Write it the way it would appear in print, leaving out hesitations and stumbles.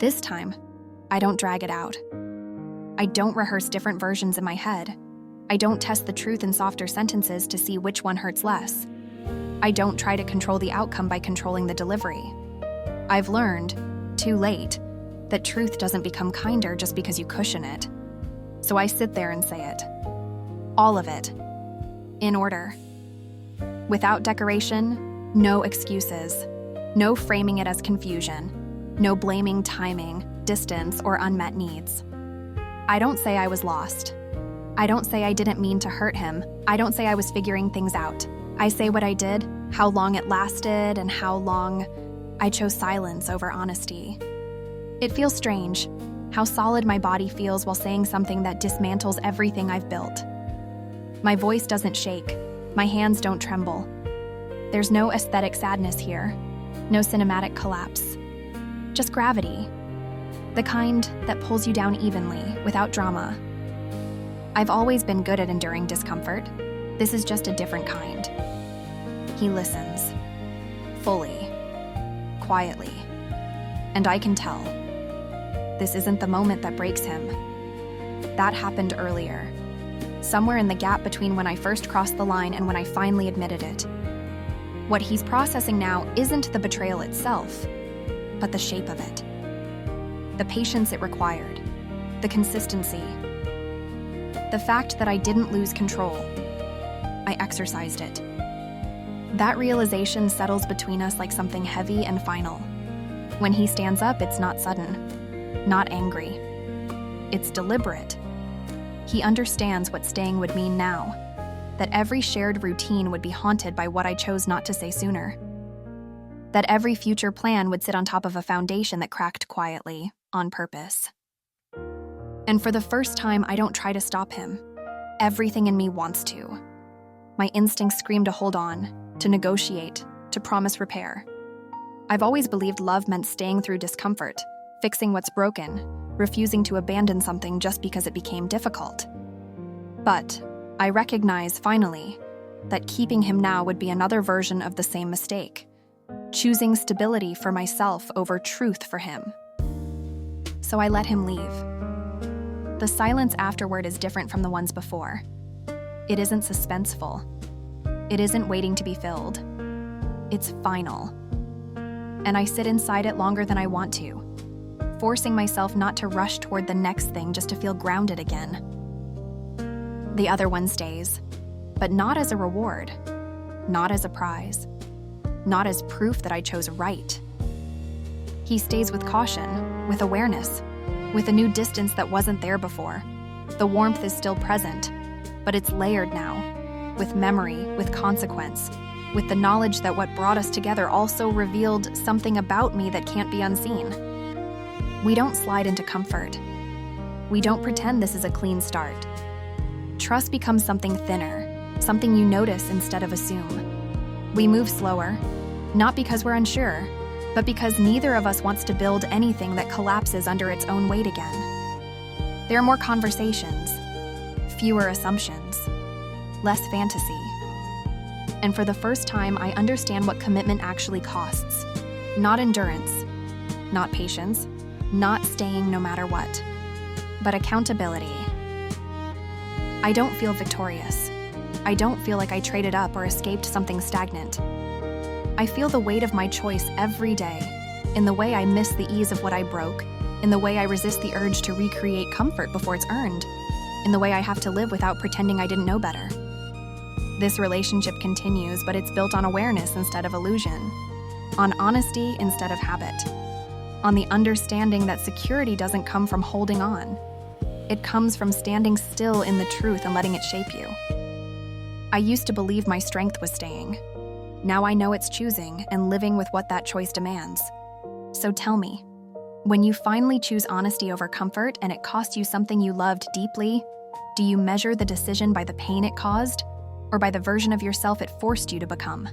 This time, I don't drag it out. I don't rehearse different versions in my head. I don't test the truth in softer sentences to see which one hurts less. I don't try to control the outcome by controlling the delivery. I've learned, too late, that truth doesn't become kinder just because you cushion it. So I sit there and say it. All of it. In order. Without decoration, no excuses. No framing it as confusion. No blaming timing, distance, or unmet needs. I don't say I was lost. I don't say I didn't mean to hurt him. I don't say I was figuring things out. I say what I did, how long it lasted, and how long I chose silence over honesty. It feels strange, how solid my body feels while saying something that dismantles everything I've built. My voice doesn't shake. My hands don't tremble. There's no aesthetic sadness here, no cinematic collapse. Just gravity. The kind that pulls you down evenly, without drama. I've always been good at enduring discomfort. This is just a different kind. He listens. Fully. Quietly. And I can tell. This isn't the moment that breaks him. That happened earlier. Somewhere in the gap between when I first crossed the line and when I finally admitted it. What he's processing now isn't the betrayal itself, but the shape of it. The patience it required. The consistency. The fact that I didn't lose control. I exercised it. That realization settles between us like something heavy and final. When he stands up, it's not sudden, not angry. It's deliberate. He understands what staying would mean now, that every shared routine would be haunted by what I chose not to say sooner. That every future plan would sit on top of a foundation that cracked quietly, on purpose. And for the first time, I don't try to stop him. Everything in me wants to. My instincts scream to hold on, to negotiate, to promise repair. I've always believed love meant staying through discomfort, fixing what's broken, refusing to abandon something just because it became difficult. But I recognize, finally, that keeping him now would be another version of the same mistake, choosing stability for myself over truth for him. So I let him leave. The silence afterward is different from the ones before. It isn't suspenseful. It isn't waiting to be filled. It's final. And I sit inside it longer than I want to, forcing myself not to rush toward the next thing just to feel grounded again. The other one stays, but not as a reward, not as a prize, not as proof that I chose right. He stays with caution, with awareness, with a new distance that wasn't there before. The warmth is still present, but it's layered now, with memory, with consequence, with the knowledge that what brought us together also revealed something about me that can't be unseen. We don't slide into comfort. We don't pretend this is a clean start. Trust becomes something thinner, something you notice instead of assume. We move slower, not because we're unsure, but because neither of us wants to build anything that collapses under its own weight again. There are more conversations, fewer assumptions, less fantasy. And for the first time, I understand what commitment actually costs. Not endurance, not patience, not staying no matter what, but accountability. I don't feel victorious. I don't feel like I traded up or escaped something stagnant. I feel the weight of my choice every day, in the way I miss the ease of what I broke, in the way I resist the urge to recreate comfort before it's earned, in the way I have to live without pretending I didn't know better. This relationship continues, but it's built on awareness instead of illusion, on honesty instead of habit, on the understanding that security doesn't come from holding on. It comes from standing still in the truth and letting it shape you. I used to believe my strength was staying. Now I know it's choosing and living with what that choice demands. So tell me, when you finally choose honesty over comfort and it cost you something you loved deeply, do you measure the decision by the pain it caused, or by the version of yourself it forced you to become?